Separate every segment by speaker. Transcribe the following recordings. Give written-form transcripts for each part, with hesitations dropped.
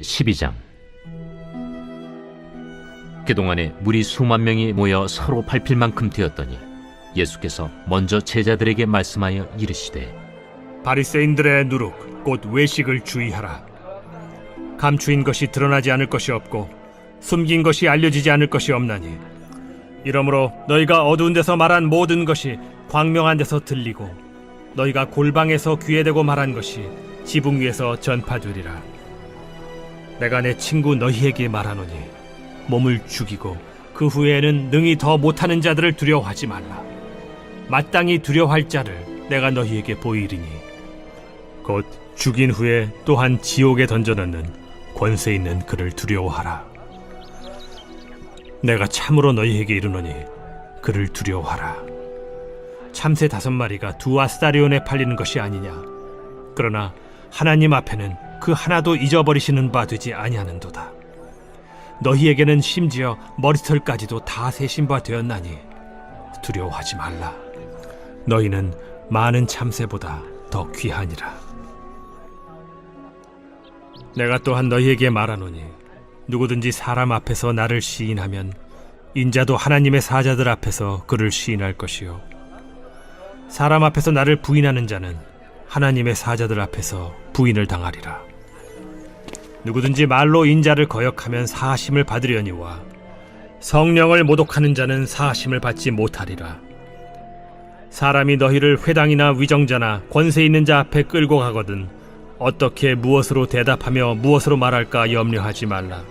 Speaker 1: 12장. 그동안에 무리 수만 명이 모여 서로 밟힐 만큼 되었더니 예수께서 먼저 제자들에게 말씀하여 이르시되,
Speaker 2: 바리새인들의 누룩 곧 외식을 주의하라. 감추인 것이 드러나지 않을 것이 없고 숨긴 것이 알려지지 않을 것이 없나니, 이러므로 너희가 어두운 데서 말한 모든 것이 광명한 데서 들리고 너희가 골방에서 귀에 대고 말한 것이 지붕 위에서 전파되리라. 내가 내 친구 너희에게 말하노니 몸을 죽이고 그 후에는 능히 더 못하는 자들을 두려워하지 말라. 마땅히 두려워할 자를 내가 너희에게 보이리니 곧 죽인 후에 또한 지옥에 던져넣는 권세 있는 그를 두려워하라. 내가 참으로 너희에게 이르노니 그를 두려워하라. 참새 5마리가 2아스타리온에 팔리는 것이 아니냐. 그러나 하나님 앞에는 그 하나도 잊어버리시는 바 되지 아니하는도다. 너희에게는 심지어 머리털까지도 다 세신 바 되었나니 두려워하지 말라. 너희는 많은 참새보다 더 귀하니라. 내가 또한 너희에게 말하노니 누구든지 사람 앞에서 나를 시인하면 인자도 하나님의 사자들 앞에서 그를 시인할 것이요, 사람 앞에서 나를 부인하는 자는 하나님의 사자들 앞에서 부인을 당하리라. 누구든지 말로 인자를 거역하면 사하심을 받으려니와 성령을 모독하는 자는 사하심을 받지 못하리라. 사람이 너희를 회당이나 위정자나 권세 있는 자 앞에 끌고 가거든 어떻게 무엇으로 대답하며 무엇으로 말할까 염려하지 말라.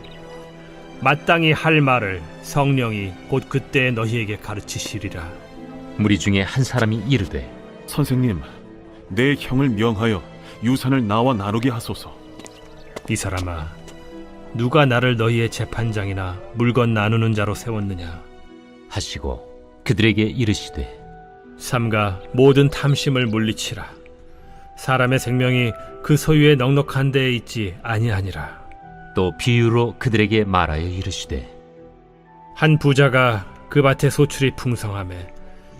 Speaker 2: 마땅히 할 말을 성령이 곧 그때 너희에게 가르치시리라.
Speaker 1: 무리 중에 한 사람이 이르되,
Speaker 3: 선생님, 내 형을 명하여 유산을 나와 나누게 하소서.
Speaker 2: 이 사람아, 누가 나를 너희의 재판장이나 물건 나누는 자로 세웠느냐
Speaker 1: 하시고 그들에게 이르시되,
Speaker 2: 삼가 모든 탐심을 물리치라. 사람의 생명이 그 소유의 넉넉한 데에 있지 아니하니라.
Speaker 1: 또 비유로 그들에게 말하여 이르시되,
Speaker 2: 한 부자가 그 밭에 소출이 풍성하매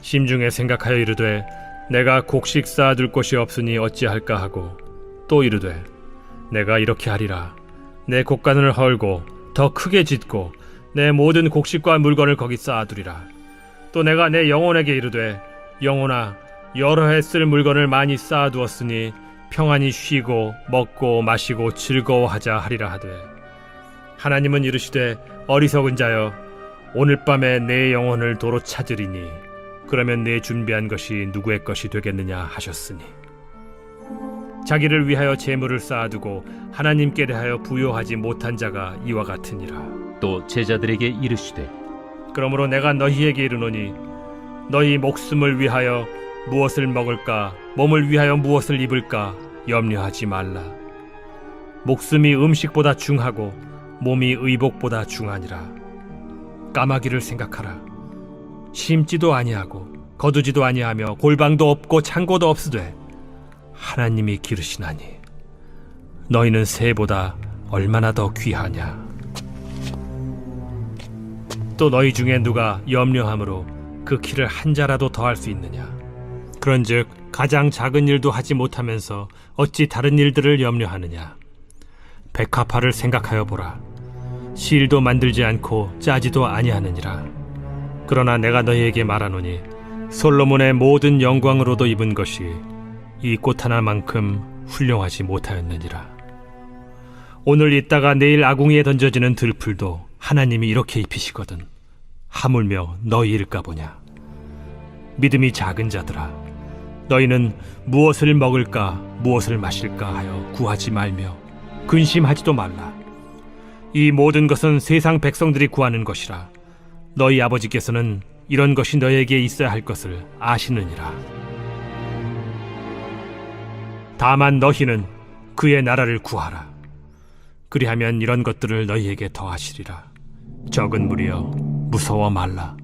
Speaker 2: 심중에 생각하여 이르되 내가 곡식 쌓아둘 곳이 없으니 어찌할까 하고, 또 이르되 내가 이렇게 하리라. 내 곡간을 헐고 더 크게 짓고 내 모든 곡식과 물건을 거기 쌓아두리라. 또 내가 내 영혼에게 이르되 영혼아, 여러 해 쓸 물건을 많이 쌓아두었으니 평안히 쉬고 먹고 마시고 즐거워하자 하리라 하되, 하나님은 이르시되 어리석은 자여, 오늘 밤에 내 영혼을 도로 찾으리니 그러면 내 준비한 것이 누구의 것이 되겠느냐 하셨으니, 자기를 위하여 재물을 쌓아두고 하나님께 대하여 부요하지 못한 자가 이와 같으니라.
Speaker 1: 또 제자들에게 이르시되,
Speaker 2: 그러므로 내가 너희에게 이르노니 너희 목숨을 위하여 무엇을 먹을까, 몸을 위하여 무엇을 입을까 염려하지 말라. 목숨이 음식보다 중하고 몸이 의복보다 중하니라. 까마귀를 생각하라. 심지도 아니하고 거두지도 아니하며 골방도 없고 창고도 없으되 하나님이 기르시나니 너희는 새보다 얼마나 더 귀하냐. 또 너희 중에 누가 염려함으로 그 키를 한 자라도 더할 수 있느냐. 그런즉 가장 작은 일도 하지 못하면서 어찌 다른 일들을 염려하느냐. 백합화를 생각하여 보라. 실도 만들지 않고 짜지도 아니하느니라. 그러나 내가 너희에게 말하노니 솔로몬의 모든 영광으로도 입은 것이 이 꽃 하나만큼 훌륭하지 못하였느니라. 오늘 있다가 내일 아궁이에 던져지는 들풀도 하나님이 이렇게 입히시거든 하물며 너희일까 보냐. 믿음이 작은 자들아, 너희는 무엇을 먹을까 무엇을 마실까 하여 구하지 말며 근심하지도 말라. 이 모든 것은 세상 백성들이 구하는 것이라. 너희 아버지께서는 이런 것이 너희에게 있어야 할 것을 아시느니라. 다만 너희는 그의 나라를 구하라. 그리하면 이런 것들을 너희에게 더하시리라. 적은 무리여, 무서워 말라.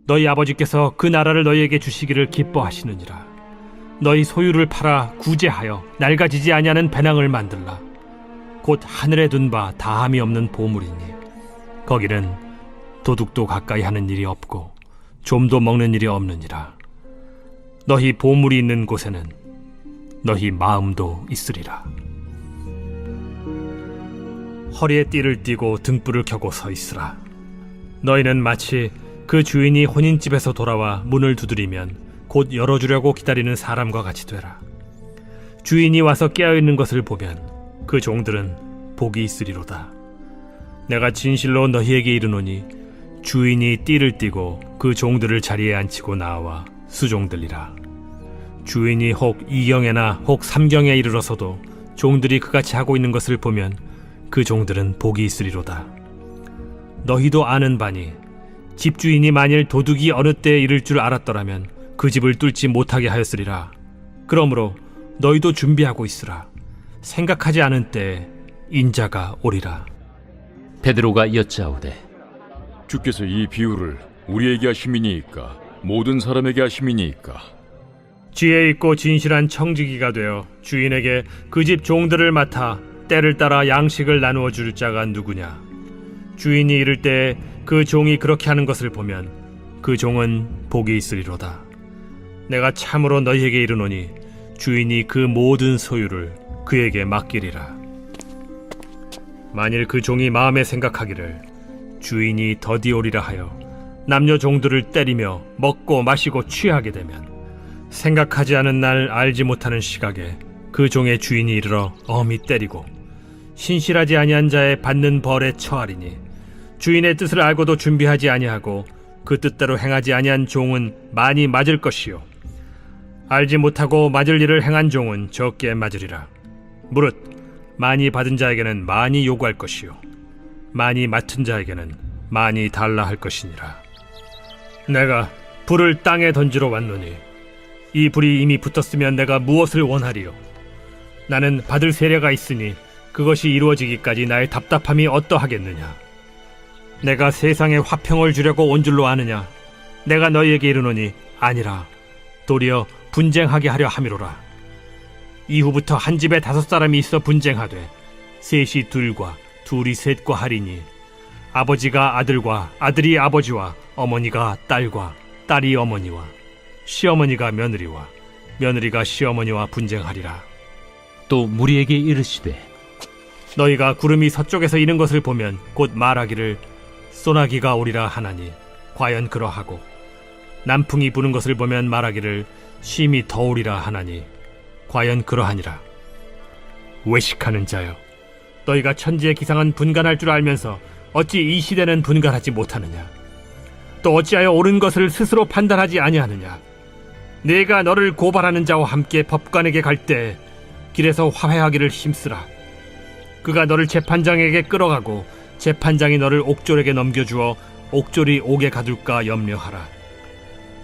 Speaker 2: 너희 아버지께서 그 나라를 너희에게 주시기를 기뻐하시느니라. 너희 소유를 팔아 구제하여 낡아지지 아니하는 배낭을 만들라. 곧 하늘에 둔 바 다함이 없는 보물이니 거기는 도둑도 가까이 하는 일이 없고 좀도 먹는 일이 없느니라. 너희 보물이 있는 곳에는 너희 마음도 있으리라. 허리에 띠를 띠고 등불을 켜고 서 있으라. 너희는 마치 그 주인이 혼인집에서 돌아와 문을 두드리면 곧 열어주려고 기다리는 사람과 같이 되라. 주인이 와서 깨어있는 것을 보면 그 종들은 복이 있으리로다. 내가 진실로 너희에게 이르노니 주인이 띠를 띠고 그 종들을 자리에 앉히고 나와 수종들리라. 주인이 혹 2경에나 혹 3경에 이르러서도 종들이 그같이 하고 있는 것을 보면 그 종들은 복이 있으리로다. 너희도 아는 바니 집주인이 만일 도둑이 어느 때에 이를 줄 알았더라면 그 집을 뚫지 못하게 하였으리라. 그러므로 너희도 준비하고 있으라. 생각하지 않은 때에 인자가 오리라.
Speaker 1: 베드로가 여짜오되
Speaker 4: 주께서 이 비유를 우리에게 하심이니이까 모든 사람에게 하심이니이까?
Speaker 2: 지혜 있고 진실한 청지기가 되어 주인에게 그 집 종들을 맡아 때를 따라 양식을 나누어 줄 자가 누구냐? 주인이 이를 때에 그 종이 그렇게 하는 것을 보면 그 종은 복이 있으리로다. 내가 참으로 너희에게 이르노니 주인이 그 모든 소유를 그에게 맡기리라. 만일 그 종이 마음에 생각하기를 주인이 더디 오리라 하여 남녀 종들을 때리며 먹고 마시고 취하게 되면 생각하지 않은 날 알지 못하는 시각에 그 종의 주인이 이르러 엄히 때리고 신실하지 아니한 자의 받는 벌에 처하리니 주인의 뜻을 알고도 준비하지 아니하고 그 뜻대로 행하지 아니한 종은 많이 맞을 것이요 알지 못하고 맞을 일을 행한 종은 적게 맞으리라. 무릇 많이 받은 자에게는 많이 요구할 것이요 많이 맡은 자에게는 많이 달라 할 것이니라. 내가 불을 땅에 던지러 왔노니 이 불이 이미 붙었으면 내가 무엇을 원하리요? 나는 받을 세례가 있으니 그것이 이루어지기까지 나의 답답함이 어떠하겠느냐? 내가 세상에 화평을 주려고 온 줄로 아느냐? 내가 너희에게 이르노니 아니라 도리어 분쟁하게 하려 함이로라. 이후부터 한 집에 5사람이 있어 분쟁하되 셋이 둘과 둘이 셋과 하리니 아버지가 아들과 아들이 아버지와 어머니가 딸과 딸이 어머니와 시어머니가 며느리와 며느리가 시어머니와 분쟁하리라.
Speaker 1: 또 무리에게 이르시되
Speaker 2: 너희가 구름이 서쪽에서 이는 것을 보면 곧 말하기를 소나기가 오리라 하나니 과연 그러하고 남풍이 부는 것을 보면 말하기를 심히 더우리라 하나니 과연 그러하니라. 외식하는 자여, 너희가 천지의 기상은 분간할 줄 알면서 어찌 이 시대는 분간하지 못하느냐? 또 어찌하여 옳은 것을 스스로 판단하지 아니하느냐? 내가 너를 고발하는 자와 함께 법관에게 갈 때 길에서 화해하기를 힘쓰라. 그가 너를 재판장에게 끌어가고 재판장이 너를 옥졸에게 넘겨주어 옥졸이 옥에 가둘까 염려하라.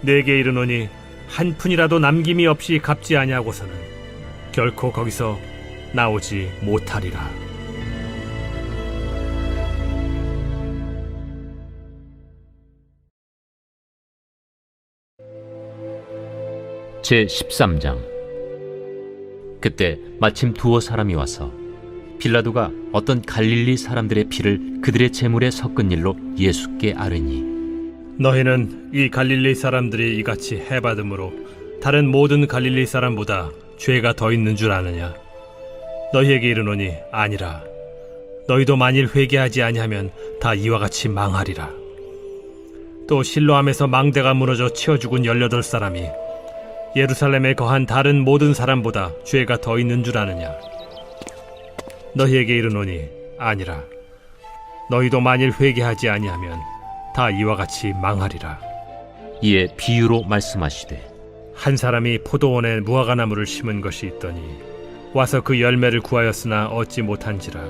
Speaker 2: 내게 이르노니 한 푼이라도 남김이 없이 갚지 아니하고서는 결코 거기서 나오지 못하리라.
Speaker 1: 제13장. 그때 마침 두어 사람이 와서 빌라도가 어떤 갈릴리 사람들의 피를 그들의 제물에 섞은 일로 예수께 아뢰니
Speaker 2: 너희는 이 갈릴리 사람들이 이같이 해받음으로 다른 모든 갈릴리 사람보다 죄가 더 있는 줄 아느냐? 너희에게 이르노니 아니라. 너희도 만일 회개하지 아니하면 다 이와 같이 망하리라. 또 실로암에서 망대가 무너져 치어 죽은 18사람이 예루살렘에 거한 다른 모든 사람보다 죄가 더 있는 줄 아느냐? 너희에게 이르노니 아니라. 너희도 만일 회개하지 아니하면 다 이와 같이 망하리라.
Speaker 1: 이에 비유로 말씀하시되
Speaker 2: 한 사람이 포도원에 무화과나무를 심은 것이 있더니 와서 그 열매를 구하였으나 얻지 못한지라.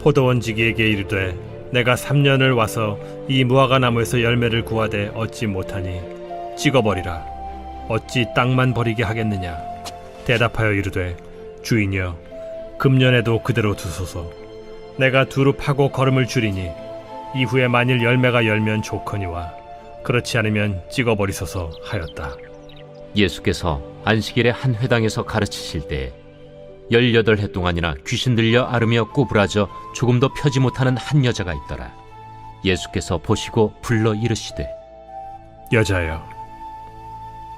Speaker 2: 포도원지기에게 이르되 내가 3년을 와서 이 무화과나무에서 열매를 구하되 얻지 못하니 찍어버리라. 어찌 땅만 버리게 하겠느냐? 대답하여 이르되 주인이여 금년에도 그대로 두소서. 내가 두루 파고 거름을 줄이니 이후에 만일 열매가 열면 좋거니와 그렇지 않으면 찍어버리소서 하였다.
Speaker 1: 예수께서 안식일에 한 회당에서 가르치실 때에 18해 동안이나 귀신 들려 앓으며 꼬부라져 조금도 펴지 못하는 한 여자가 있더라. 예수께서 보시고 불러 이르시되
Speaker 2: 여자여,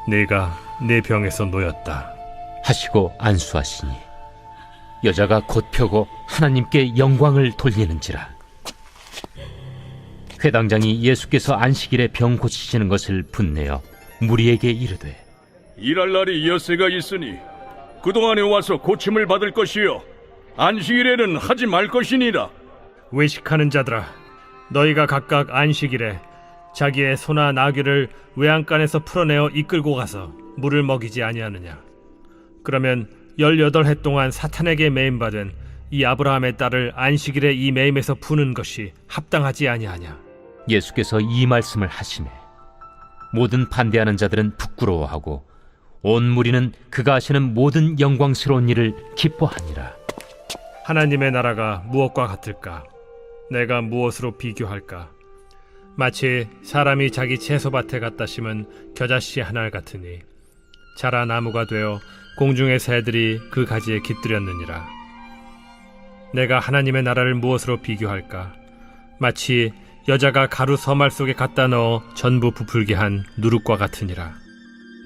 Speaker 2: 네가 내 병에서 놓였다
Speaker 1: 하시고 안수하시니 여자가 곧 펴고 하나님께 영광을 돌리는지라. 회당장이 예수께서 안식일에 병 고치시는 것을 분내어 무리에게 이르되,
Speaker 4: 일할 날이 엿새가 있으니 그동안에 와서 고침을 받을 것이요 안식일에는 하지 말 것이니라.
Speaker 2: 외식하는 자들아, 너희가 각각 안식일에 자기의 소나 나귀를 외양간에서 풀어내어 이끌고 가서 물을 먹이지 아니하느냐? 그러면 18해 동안 사탄에게 매임받은 이 아브라함의 딸을 안식일에 이 매임에서 푸는 것이 합당하지 아니하냐?
Speaker 1: 예수께서 이 말씀을 하시매 모든 반대하는 자들은 부끄러워하고 온 무리는 그가 하시는 모든 영광스러운 일을 기뻐하니라.
Speaker 2: 하나님의 나라가 무엇과 같을까? 내가 무엇으로 비교할까? 마치 사람이 자기 채소밭에 갖다 심은 겨자씨 하나 같으니 자라 나무가 되어 공중의 새들이 그 가지에 깃들였느니라. 내가 하나님의 나라를 무엇으로 비교할까? 마치 여자가 가루 서말 속에 갖다 넣어 전부 부풀게 한 누룩과 같으니라.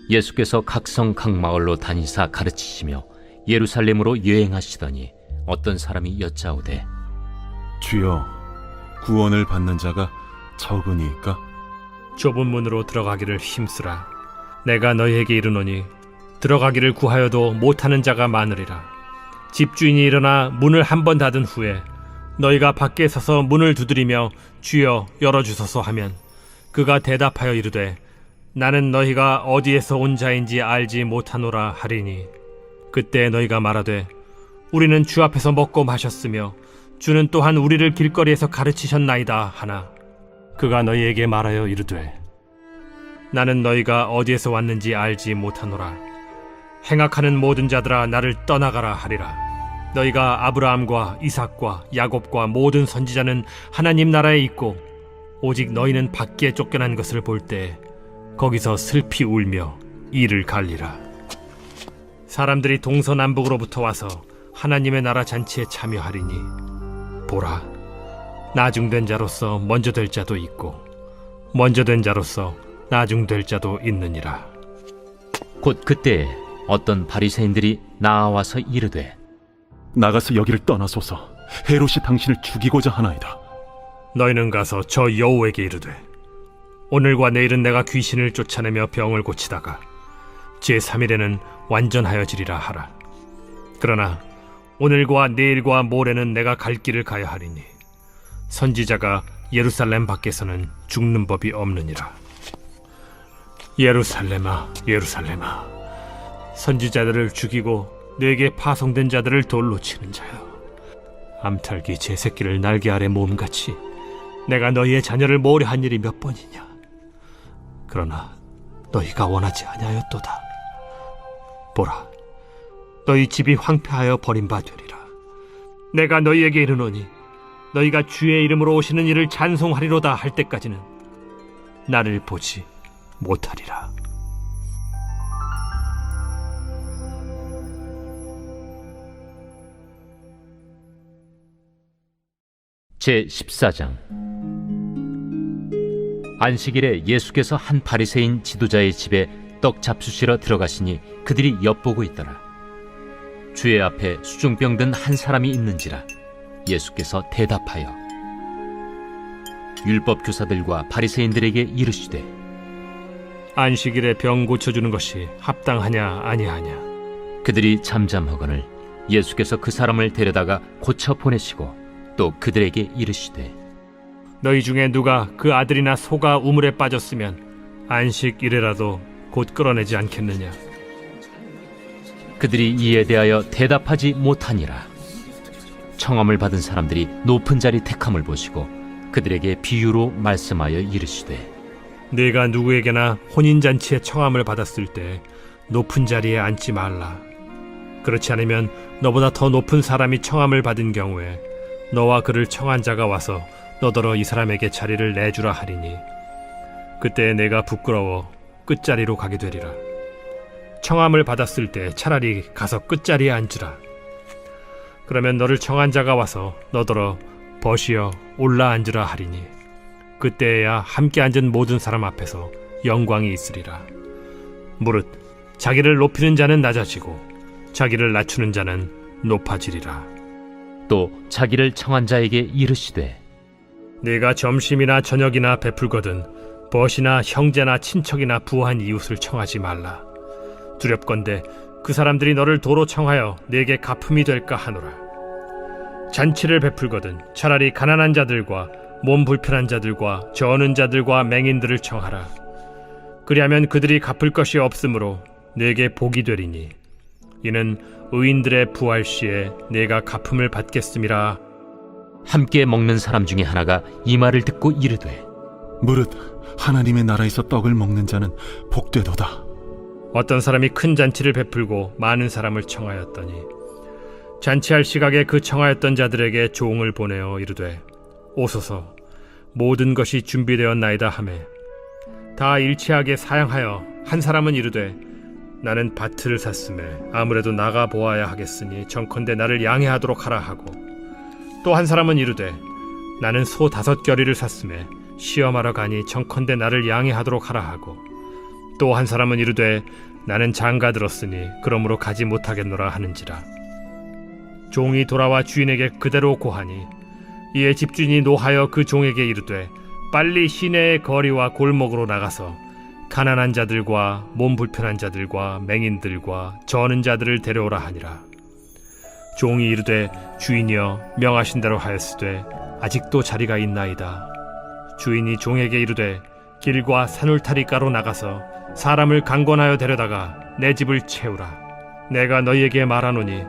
Speaker 1: 예수께서 각성 각 마을로 다니사 가르치시며 예루살렘으로 여행하시더니 어떤 사람이 여짜오되,
Speaker 3: 주여, 구원을 받는 자가 적으니까?
Speaker 2: 좁은 문으로 들어가기를 힘쓰라. 내가 너희에게 이르노니 들어가기를 구하여도 못하는 자가 많으리라. 집주인이 일어나 문을 한 번 닫은 후에 너희가 밖에 서서 문을 두드리며 주여 열어주소서 하면 그가 대답하여 이르되, 나는 너희가 어디에서 온 자인지 알지 못하노라 하리니, 그때 너희가 말하되 우리는 주 앞에서 먹고 마셨으며 주는 또한 우리를 길거리에서 가르치셨나이다 하나, 그가 너희에게 말하여 이르되, 나는 너희가 어디에서 왔는지 알지 못하노라. 행악하는 모든 자들아 나를 떠나가라 하리라. 너희가 아브라함과 이삭과 야곱과 모든 선지자는 하나님 나라에 있고 오직 너희는 밖에 쫓겨난 것을 볼 때 거기서 슬피 울며 이를 갈리라. 사람들이 동서남북으로부터 와서 하나님의 나라 잔치에 참여하리니 보라, 나중된 자로서 먼저 될 자도 있고 먼저 된 자로서 나중될 자도 있느니라.
Speaker 1: 곧 그때에 어떤 바리새인들이 나와서 이르되,
Speaker 3: 나가서 여기를 떠나소서. 헤롯이 당신을 죽이고자 하나이다.
Speaker 2: 너희는 가서 저 여호에게 이르되, 오늘과 내일은 내가 귀신을 쫓아내며 병을 고치다가 제3일에는 완전하여지리라 하라. 그러나 오늘과 내일과 모레는 내가 갈 길을 가야 하리니 선지자가 예루살렘 밖에서는 죽는 법이 없느니라. 예루살렘아, 예루살렘아, 선지자들을 죽이고 내게 파송된 자들을 돌로 치는 자여, 암탉이 제 새끼를 날개 아래 모음같이 내가 너희의 자녀를 모으려 한 일이 몇 번이냐? 그러나 너희가 원하지 아니하였도다. 보라, 너희 집이 황폐하여 버림받으리라. 내가 너희에게 이르노니 너희가 주의 이름으로 오시는 이를 찬송하리로다 할 때까지는 나를 보지 못하리라.
Speaker 1: 제14장. 안식일에 예수께서 한 바리새인 지도자의 집에 떡 잡수시러 들어가시니 그들이 엿보고 있더라. 주의 앞에 수중병 든 한 사람이 있는지라. 예수께서 대답하여 율법 교사들과 바리새인들에게 이르시되,
Speaker 2: 안식일에 병 고쳐주는 것이 합당하냐 아니하냐?
Speaker 1: 그들이 잠잠하거늘 예수께서 그 사람을 데려다가 고쳐 보내시고 또 그들에게 이르시되,
Speaker 2: 너희 중에 누가 그 아들이나 소가 우물에 빠졌으면 안식일에라도 곧 끌어내지 않겠느냐?
Speaker 1: 그들이 이에 대하여 대답하지 못하니라. 청함을 받은 사람들이 높은 자리 택함을 보시고 그들에게 비유로 말씀하여 이르시되,
Speaker 2: 네가 누구에게나 혼인잔치에 청함을 받았을 때 높은 자리에 앉지 말라. 그렇지 않으면 너보다 더 높은 사람이 청함을 받은 경우에 너와 그를 청한 자가 와서 너더러 이 사람에게 자리를 내주라 하리니 그때 내가 부끄러워 끝자리로 가게 되리라. 청함을 받았을 때 차라리 가서 끝자리에 앉으라. 그러면 너를 청한 자가 와서 너더러 벗이어 올라 앉으라 하리니 그때야 함께 앉은 모든 사람 앞에서 영광이 있으리라. 무릇 자기를 높이는 자는 낮아지고 자기를 낮추는 자는 높아지리라.
Speaker 1: 또 자기를 청한 자에게 이르시되
Speaker 2: 네가 점심이나 저녁이나 베풀거든 벗이나 형제나 친척이나 부한 이웃을 청하지 말라. 두렵건대 그 사람들이 너를 도로 청하여 네게 갚음이 될까 하노라. 잔치를 베풀거든 차라리 가난한 자들과 몸 불편한 자들과 저는 자들과 맹인들을 청하라. 그리하면 그들이 갚을 것이 없으므로 네게 복이 되리니 이는 의인들의 부활 시에 네가 갚음을 받겠음이라.
Speaker 1: 함께 먹는 사람 중에 하나가 이 말을 듣고 이르되
Speaker 3: 무릇 하나님의 나라에서 떡을 먹는 자는 복되도다.
Speaker 2: 어떤 사람이 큰 잔치를 베풀고 많은 사람을 청하였더니 잔치할 시각에 그 청하였던 자들에게 종을 보내어 이르되 오소서, 모든 것이 준비되었나이다 하매 다 일치하게 사양하여 한 사람은 이르되 나는 밭을 샀음에 아무래도 나가 보아야 하겠으니 정컨대 나를 양해하도록 하라 하고, 또 한 사람은 이르되 나는 소 5겨리를 샀음에 시험하러 가니 정컨대 나를 양해하도록 하라 하고, 또 한 사람은 이르되 나는 장가 들었으니 그러므로 가지 못하겠노라 하는지라. 종이 돌아와 주인에게 그대로 고하니 이에 집주인이 노하여 그 종에게 이르되 빨리 시내의 거리와 골목으로 나가서 가난한 자들과 몸 불편한 자들과 맹인들과 저는 자들을 데려오라 하니라. 종이 이르되 주인이여 명하신 대로 하였으되 아직도 자리가 있나이다. 주인이 종에게 이르되 길과 산울타리가로 나가서 사람을 강권하여 데려다가 내 집을 채우라. 내가 너희에게 말하노니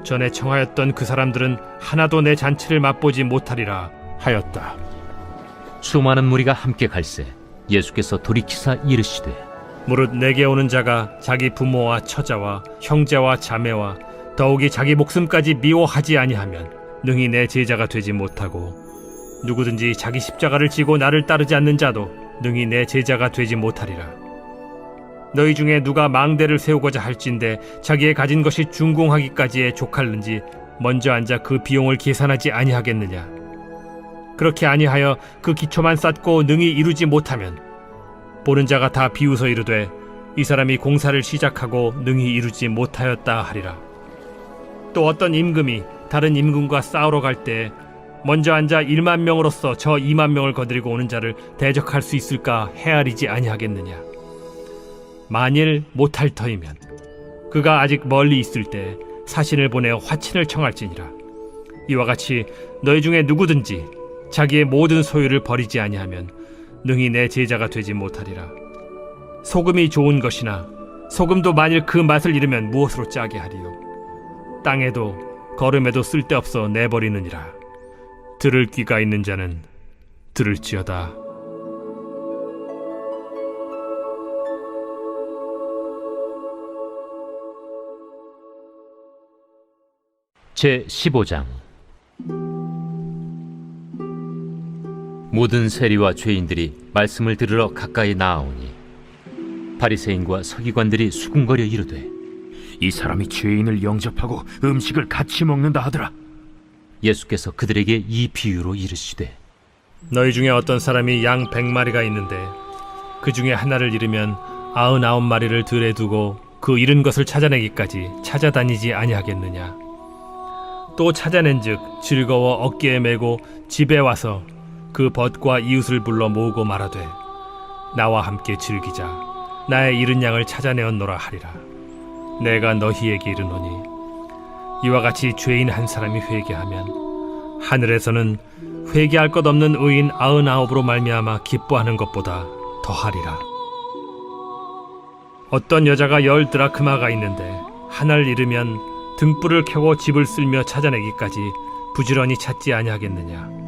Speaker 2: 전에 청하였던 그 사람들은 하나도 내 잔치를 맛보지 못하리라 하였다.
Speaker 1: 수많은 무리가 함께 갈새 예수께서 돌이키사 이르시되
Speaker 2: 무릇 내게 오는 자가 자기 부모와 처자와 형제와 자매와 더욱이 자기 목숨까지 미워하지 아니하면 능히 내 제자가 되지 못하고, 누구든지 자기 십자가를 지고 나를 따르지 않는 자도 능히 내 제자가 되지 못하리라. 너희 중에 누가 망대를 세우고자 할진대 자기의 가진 것이 준공하기까지에 족할는지 먼저 앉아 그 비용을 계산하지 아니하겠느냐. 그렇게 아니하여 그 기초만 쌓고 능히 이루지 못하면 보는 자가 다 비웃어 이르되 이 사람이 공사를 시작하고 능히 이루지 못하였다 하리라. 또 어떤 임금이 다른 임금과 싸우러 갈 때 먼저 앉아 1만 명으로서 저 2만 명을 거느리고 오는 자를 대적할 수 있을까 헤아리지 아니하겠느냐. 만일 못할 터이면 그가 아직 멀리 있을 때 사신을 보내어 화친을 청할지니라. 이와 같이 너희 중에 누구든지 자기의 모든 소유를 버리지 아니하면 능히 내 제자가 되지 못하리라. 소금이 좋은 것이나 소금도 만일 그 맛을 잃으면 무엇으로 짜게 하리요. 땅에도 거름에도 쓸데없어 내버리느니라. 들을 귀가 있는 자는 들을지어다.
Speaker 1: 제15장. 모든 세리와 죄인들이 말씀을 들으러 가까이 나아오니 바리새인과 서기관들이 수군거려 이르되
Speaker 5: 이 사람이 죄인을 영접하고 음식을 같이 먹는다 하더라.
Speaker 1: 예수께서 그들에게 이 비유로 이르시되
Speaker 2: 너희 중에 어떤 사람이 양 100마리가 있는데 그 중에 하나를 잃으면 99마리를 들에 두고 그 잃은 것을 찾아내기까지 찾아다니지 아니하겠느냐. 또 찾아낸즉 즐거워 어깨에 메고 집에 와서 그 벗과 이웃을 불러 모으고 말하되 나와 함께 즐기자. 나의 잃은 양을 찾아내었노라 하리라. 내가 너희에게 이르노니 이와 같이 죄인 한 사람이 회개하면 하늘에서는 회개할 것 없는 의인 99으로 말미암아 기뻐하는 것보다 더하리라. 어떤 여자가 10드라크마가 있는데 하나를 잃으면 등불을 켜고 집을 쓸며 찾아내기까지 부지런히 찾지 아니하겠느냐.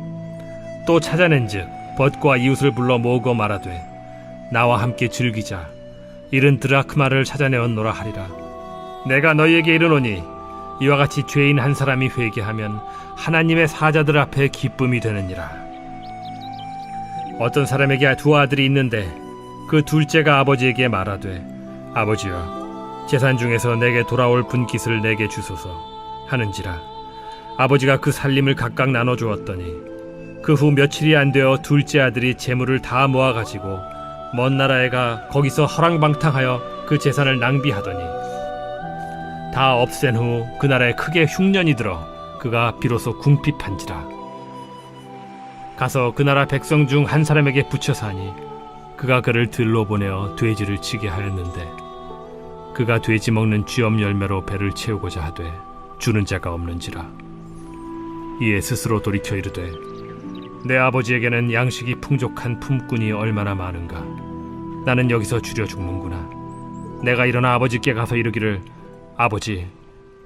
Speaker 2: 또 찾아낸즉 벗과 이웃을 불러 모으고 말하되 나와 함께 즐기자. 잃은 드라크마를 찾아내었노라 하리라. 내가 너희에게 이르노니 이와 같이 죄인 한 사람이 회개하면 하나님의 사자들 앞에 기쁨이 되느니라. 어떤 사람에게 2 아들이 있는데 그 둘째가 아버지에게 말하되 아버지여, 재산 중에서 내게 돌아올 분깃을 내게 주소서 하는지라. 아버지가 그 살림을 각각 나눠주었더니 그 후 며칠이 안 되어 둘째 아들이 재물을 다 모아가지고 먼 나라에 가 거기서 허랑방탕하여 그 재산을 낭비하더니 다 없앤 후 그날에 크게 흉년이 들어 그가 비로소 궁핍한지라. 가서 그 나라 백성 중 한 사람에게 붙여서 하니 그가 그를 들로 보내어 돼지를 치게 하였는데 그가 돼지 먹는 쥐엄 열매로 배를 채우고자 하되 주는 자가 없는지라. 이에 스스로 돌이켜 이르되 내 아버지에게는 양식이 풍족한 품꾼이 얼마나 많은가. 나는 여기서 주려 죽는구나. 내가 일어나 아버지께 가서 이르기를 아버지,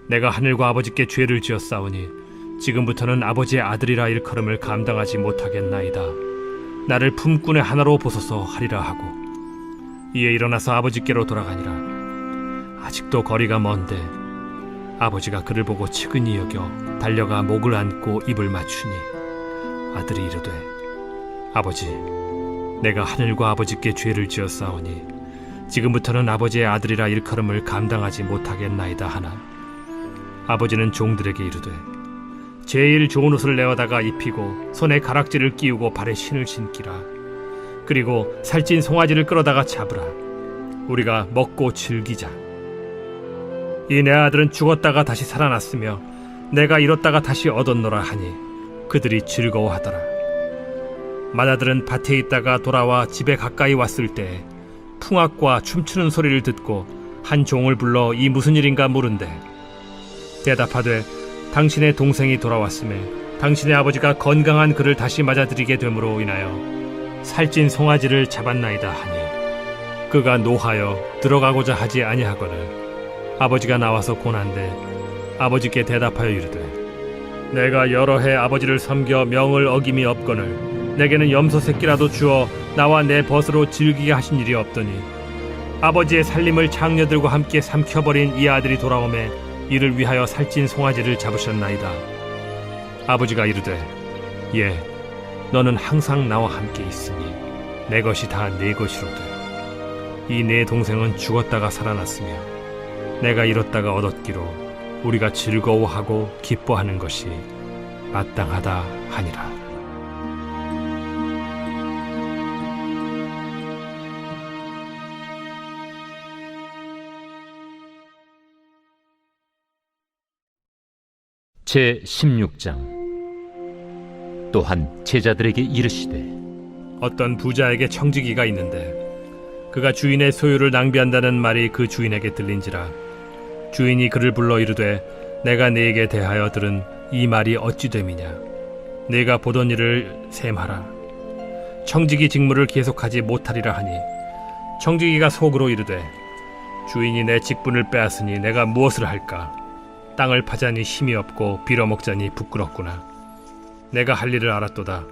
Speaker 2: 내가 하늘과 아버지께 죄를 지었사오니 지금부터는 아버지의 아들이라 일컬음을 감당하지 못하겠나이다. 나를 품꾼의 하나로 보소서 하리라 하고 이에 일어나서 아버지께로 돌아가니라. 아직도 거리가 먼데 아버지가 그를 보고 측은히 여겨 달려가 목을 안고 입을 맞추니 아들이 이르되 아버지, 내가 하늘과 아버지께 죄를 지었사오니 지금부터는 아버지의 아들이라 일컬음을 감당하지 못하겠나이다 하나 아버지는 종들에게 이르되 제일 좋은 옷을 내어다가 입히고 손에 가락지를 끼우고 발에 신을 신기라. 그리고 살찐 송아지를 끌어다가 잡으라. 우리가 먹고 즐기자. 이 내 아들은 죽었다가 다시 살아났으며 내가 잃었다가 다시 얻었노라 하니 그들이 즐거워하더라. 맏아들은 밭에 있다가 돌아와 집에 가까이 왔을 때 풍악과 춤추는 소리를 듣고 한 종을 불러 이 무슨 일인가 물은데 대답하되 당신의 동생이 돌아왔음에 당신의 아버지가 건강한 그를 다시 맞아들이게 됨으로 인하여 살찐 송아지를 잡았나이다 하니 그가 노하여 들어가고자 하지 아니하거늘 아버지가 나와서 고난데 아버지께 대답하여 이르되 내가 여러 해 아버지를 섬겨 명을 어김이 없거늘 내게는 염소 새끼라도 주어 나와 내 벗으로 즐기게 하신 일이 없더니 아버지의 살림을 장녀들과 함께 삼켜버린 이 아들이 돌아오매 이를 위하여 살찐 송아지를 잡으셨나이다. 아버지가 이르되 예, 너는 항상 나와 함께 있으니 내 것이 다 네 것이로되 이 내 동생은 죽었다가 살아났으며 내가 잃었다가 얻었기로 우리가 즐거워하고 기뻐하는 것이 마땅하다 하니라.
Speaker 1: 제 16장. 또한 제자들에게 이르시되
Speaker 2: 어떤 부자에게 청지기가 있는데 그가 주인의 소유를 낭비한다는 말이 그 주인에게 들린지라. 주인이 그를 불러 이르되 내가 네게 대하여 들은 이 말이 어찌 됨이냐. 네가 보던 일을 셈하라. 청지기 직무를 계속하지 못하리라 하니 청지기가 속으로 이르되 주인이 내 직분을 빼앗으니 내가 무엇을 할까. 땅을 파자니 힘이 없고 빌어먹자니 부끄럽구나. 내가 할 일을 알았도다.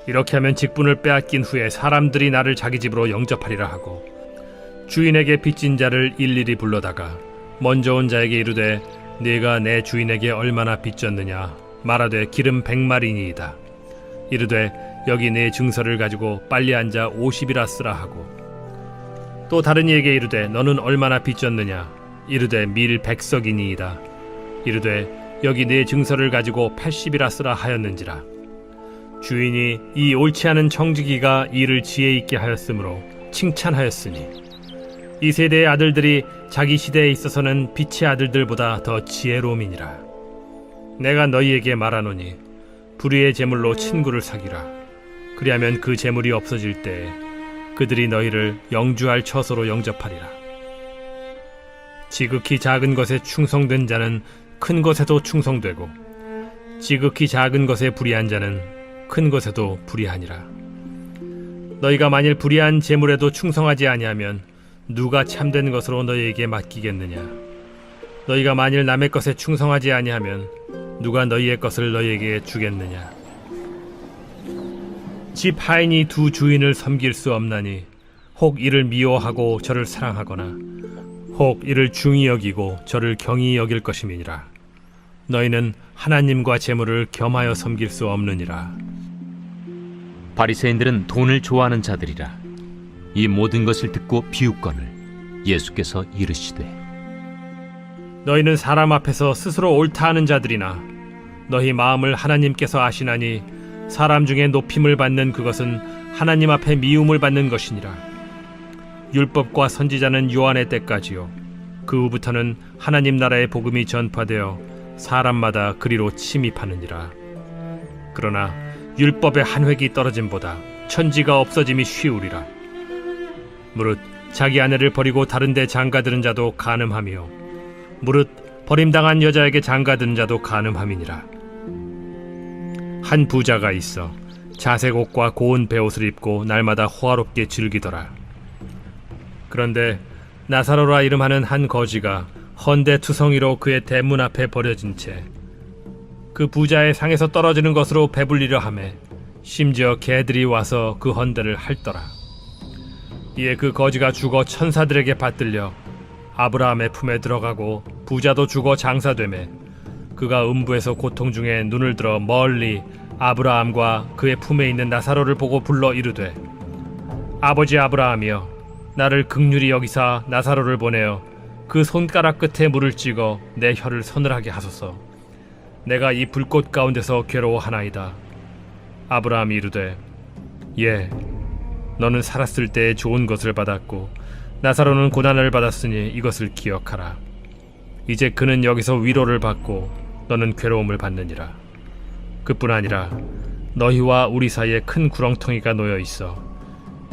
Speaker 2: 이렇게 하면 직분을 빼앗긴 후에 사람들이 나를 자기 집으로 영접하리라 하고 주인에게 빚진 자를 일일이 불러다가 먼저 온 자에게 이르되 네가 내 주인에게 얼마나 빚졌느냐 말하되 기름 100마리니이다. 이르되 여기 네 증서를 가지고 빨리 앉아 50이라 쓰라 하고 또 다른 이에게 이르되 너는 얼마나 빚졌느냐 이르되 밀 100석이니이다. 이르되 여기 네 증서를 가지고 80이라 쓰라 하였는지라. 주인이 이 옳지 않은 청지기가 이를 지혜 있게 하였으므로 칭찬하였으니 이 세대의 아들들이 자기 시대에 있어서는 빛의 아들들보다 더 지혜로움이니라. 내가 너희에게 말하노니 불의의 재물로 친구를 사귀라. 그리하면 그 재물이 없어질 때에 그들이 너희를 영주할 처소로 영접하리라. 지극히 작은 것에 충성된 자는 큰 것에도 충성되고 지극히 작은 것에 불의한 자는 큰 것에도 불의하니라. 너희가 만일 불의한 재물에도 충성하지 아니하면 누가 참된 것으로 너희에게 맡기겠느냐. 너희가 만일 남의 것에 충성하지 아니하면 누가 너희의 것을 너희에게 주겠느냐. 집 하인이 두 주인을 섬길 수 없나니 혹 이를 미워하고 저를 사랑하거나 혹 이를 중히 여기고 저를 경히 여길 것임이니라. 너희는 하나님과 재물을 겸하여 섬길 수 없느니라.
Speaker 1: 바리새인들은 돈을 좋아하는 자들이라. 이 모든 것을 듣고 비웃거늘 예수께서 이르시되
Speaker 2: 너희는 사람 앞에서 스스로 옳다 하는 자들이나 너희 마음을 하나님께서 아시나니 사람 중에 높임을 받는 그것은 하나님 앞에 미움을 받는 것이니라. 율법과 선지자는 요한의 때까지요 그 후부터는 하나님 나라의 복음이 전파되어 사람마다 그리로 침입하느니라. 그러나 율법의 한 획이 떨어짐보다 천지가 없어짐이 쉬우리라. 무릇 자기 아내를 버리고 다른 데 장가드는 자도 간음하며 무릇 버림당한 여자에게 장가드는 자도 간음함이니라. 한 부자가 있어 자색 옷과 고운 베옷을 입고 날마다 호화롭게 즐기더라. 그런데 나사로라 이름하는 한 거지가 헌데 투성이로 그의 대문 앞에 버려진 채 그 부자의 상에서 떨어지는 것으로 배불리려 하매 심지어 개들이 와서 그 헌데를 핥더라. 이에 그 거지가 죽어 천사들에게 받들려 아브라함의 품에 들어가고 부자도 죽어 장사되매 그가 음부에서 고통 중에 눈을 들어 멀리 아브라함과 그의 품에 있는 나사로를 보고 불러 이르되, 아버지 아브라함이여, 나를 긍휼히 여기사 나사로를 보내어 그 손가락 끝에 물을 찍어 내 혀를 서늘하게 하소서. 내가 이 불꽃 가운데서 괴로워하나이다. 아브라함이 이르되, 예, 너는 살았을 때에 좋은 것을 받았고 나사로는 고난을 받았으니 이것을 기억하라. 이제 그는 여기서 위로를 받고 너는 괴로움을 받느니라. 그뿐 아니라 너희와 우리 사이에 큰 구렁텅이가 놓여 있어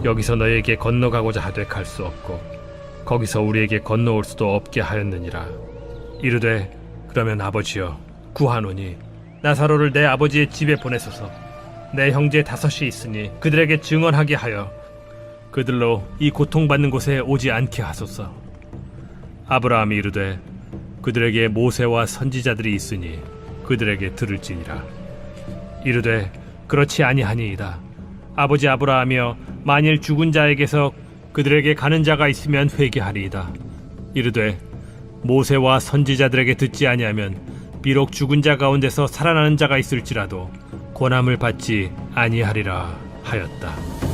Speaker 2: 여기서 너희에게 건너가고자 하되 갈 수 없고 거기서 우리에게 건너올 수도 없게 하였느니라. 이르되, 그러면 아버지여, 구하노니 나사로를 내 아버지의 집에 보내소서. 내 형제 5이 있으니 그들에게 증언하게 하여 그들로 이 고통받는 곳에 오지 않게 하소서. 아브라함이 이르되, 그들에게 모세와 선지자들이 있으니 그들에게 들을지니라. 이르되, 그렇지 아니하니이다. 아버지 아브라함이여, 만일 죽은 자에게서 그들에게 가는 자가 있으면 회개하리이다. 이르되, 모세와 선지자들에게 듣지 아니하면 비록 죽은 자 가운데서 살아나는 자가 있을지라도 고난을 받지 아니하리라 하였다.